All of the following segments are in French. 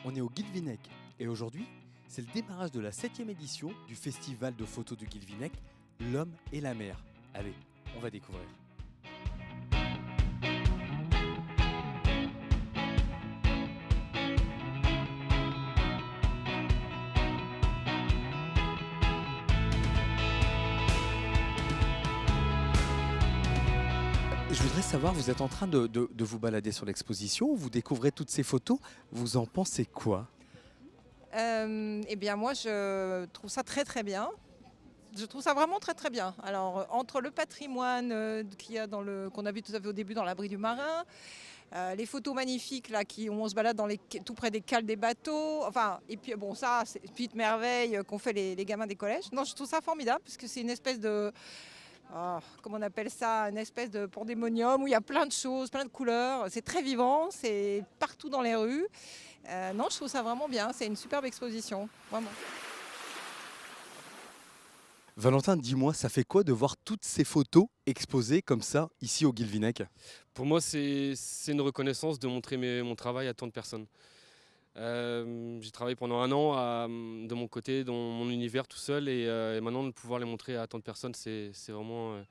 On est au Guilvinec et aujourd'hui, c'est le démarrage de la 7e édition du festival de photos du Guilvinec, L'Homme et la Mer. Allez, on va découvrir. Je voudrais savoir, vous êtes en train de vous balader sur l'exposition, vous découvrez toutes ces photos, vous en pensez quoi? Eh bien moi je trouve ça très très bien. Je trouve ça vraiment très très bien. Alors entre le patrimoine qu'il y a qu'on a vu tout à fait au début dans l'abri du marin, les photos magnifiques là où on se balade tout près des cales des bateaux, enfin et puis bon ça c'est une petite merveille qu'ont fait les gamins des collèges. Non, je trouve ça formidable parce que c'est une espèce de comment on appelle ça, une espèce de pandémonium où il y a plein de choses, plein de couleurs. C'est très vivant, c'est partout dans les rues. Non, je trouve ça vraiment bien. C'est une superbe exposition, vraiment. Valentin, dis-moi, ça fait quoi de voir toutes ces photos exposées comme ça, ici au Guilvinec? Pour moi, c'est une reconnaissance de montrer mon travail à tant de personnes. J'ai travaillé pendant un an de mon côté, dans mon univers tout seul, et maintenant de pouvoir les montrer à tant de personnes, c'est vraiment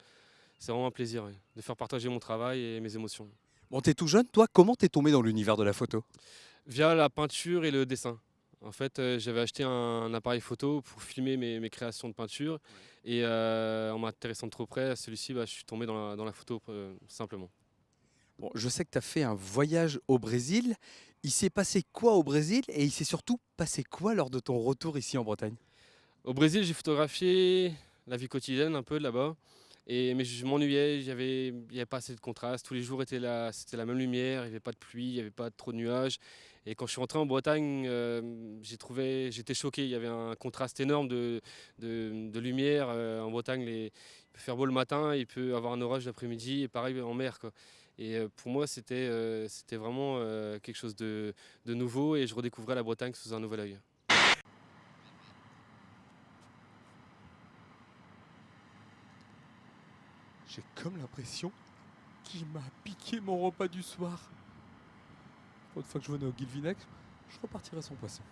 un plaisir, oui, de faire partager mon travail et mes émotions. Bon, t'es tout jeune, toi, comment t'es tombé dans l'univers de la photo? Via la peinture et le dessin. En fait, j'avais acheté un appareil photo pour filmer mes créations de peinture, et en m'intéressant de trop près à celui-ci, je suis tombé dans la photo simplement. Bon, je sais que tu as fait un voyage au Brésil. Il s'est passé quoi au Brésil et il s'est surtout passé quoi lors de ton retour ici en Bretagne? Au Brésil, j'ai photographié la vie quotidienne un peu de là-bas. Mais je m'ennuyais, il y avait pas assez de contraste. Tous les jours étaient là, c'était la même lumière, il n'y avait pas de pluie, il n'y avait pas trop de nuages. Et quand je suis rentré en Bretagne, j'étais choqué. Il y avait un contraste énorme de lumière. En Bretagne, il peut faire beau le matin, il peut avoir un orage l'après-midi, et pareil en mer, quoi. Et pour moi, c'était vraiment quelque chose de nouveau, et je redécouvrais la Bretagne sous un nouvel œil. J'ai comme l'impression qu'il m'a piqué mon repas du soir. Une fois que je venais au Guilvinec, je repartirai sans poisson.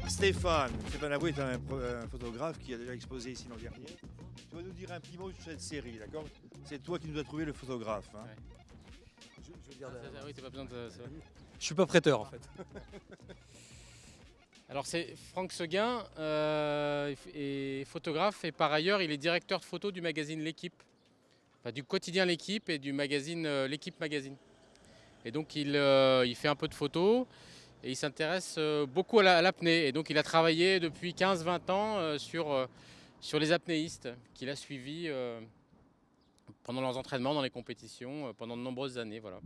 Stéphane Avoué est un photographe qui a déjà exposé ici l'an dernier. Tu vas nous dire un petit mot sur cette série, d'accord? C'est toi qui nous as trouvé le photographe. Hein. Ouais. Je veux dire, Oui, t'as pas besoin de ça. je suis pas prêteur en fait. Alors c'est Franck Seguin, est photographe, et par ailleurs il est directeur de photo du magazine L'Équipe, enfin, du quotidien L'Équipe et du magazine L'Équipe Magazine. Et donc il fait un peu de photos et il s'intéresse beaucoup à l'apnée. Et donc il a travaillé depuis 15-20 ans sur les apnéistes qu'il a suivis pendant leurs entraînements dans les compétitions pendant de nombreuses années. Voilà.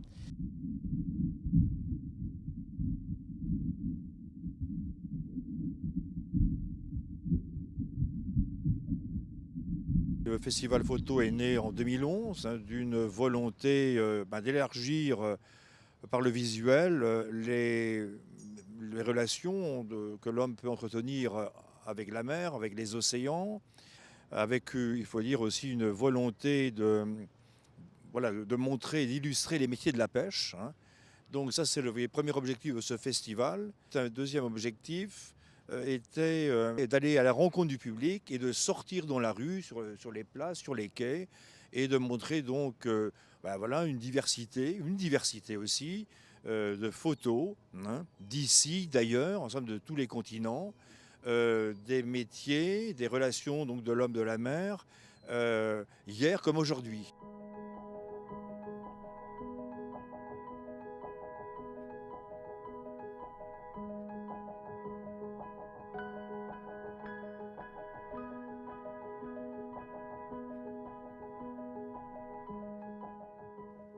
Le festival photo est né en 2011 d'une volonté d'élargir par le visuel les relations que l'homme peut entretenir avec la mer, avec les océans, avec, il faut dire aussi, une volonté de montrer et d'illustrer les métiers de la pêche. Hein. Donc ça, c'est le premier objectif de ce festival. Un deuxième objectif était d'aller à la rencontre du public et de sortir dans la rue, sur les places, sur les quais, et de montrer donc une diversité aussi de photos, hein, d'ici, d'ailleurs, ensemble de tous les continents, des métiers, des relations donc, de l'homme de la mer, hier comme aujourd'hui.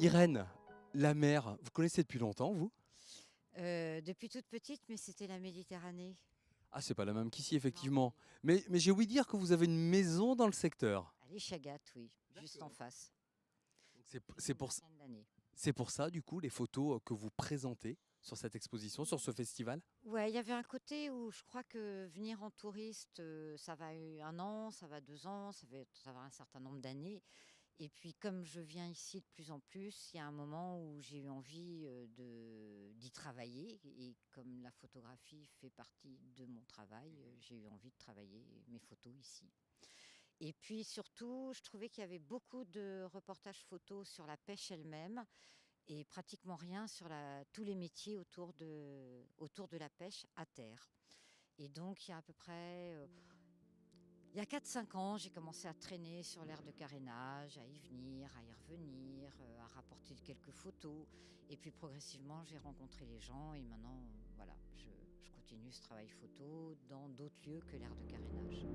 Irène, la mer, vous connaissez depuis longtemps vous? Depuis toute petite, mais c'était la Méditerranée. Ah, c'est pas la même qu'ici effectivement. Mais j'ai ouï dire que vous avez une maison dans le secteur. À l'Échagat, oui, juste en face. C'est pour, Une vingtaine d'années. c'est pour ça, du coup, les photos que vous présentez sur cette exposition, sur ce festival? Ouais, il y avait un côté où je crois que venir en touriste, ça va 1 an, ça va 2 ans, ça va un certain nombre d'années. Et puis comme je viens ici de plus en plus, il y a un moment où j'ai eu envie d'y travailler. Et comme la photographie fait partie de mon travail, j'ai eu envie de travailler mes photos ici. Et puis surtout, je trouvais qu'il y avait beaucoup de reportages photos sur la pêche elle-même et pratiquement rien sur tous les métiers autour de la pêche à terre. Et donc, il y a à peu près, il y a 4-5 ans, j'ai commencé à traîner sur l'aire de carénage, à y venir, à y revenir, à rapporter quelques photos. Et puis progressivement, j'ai rencontré les gens et maintenant, voilà, je continue ce travail photo dans d'autres lieux que l'aire de carénage.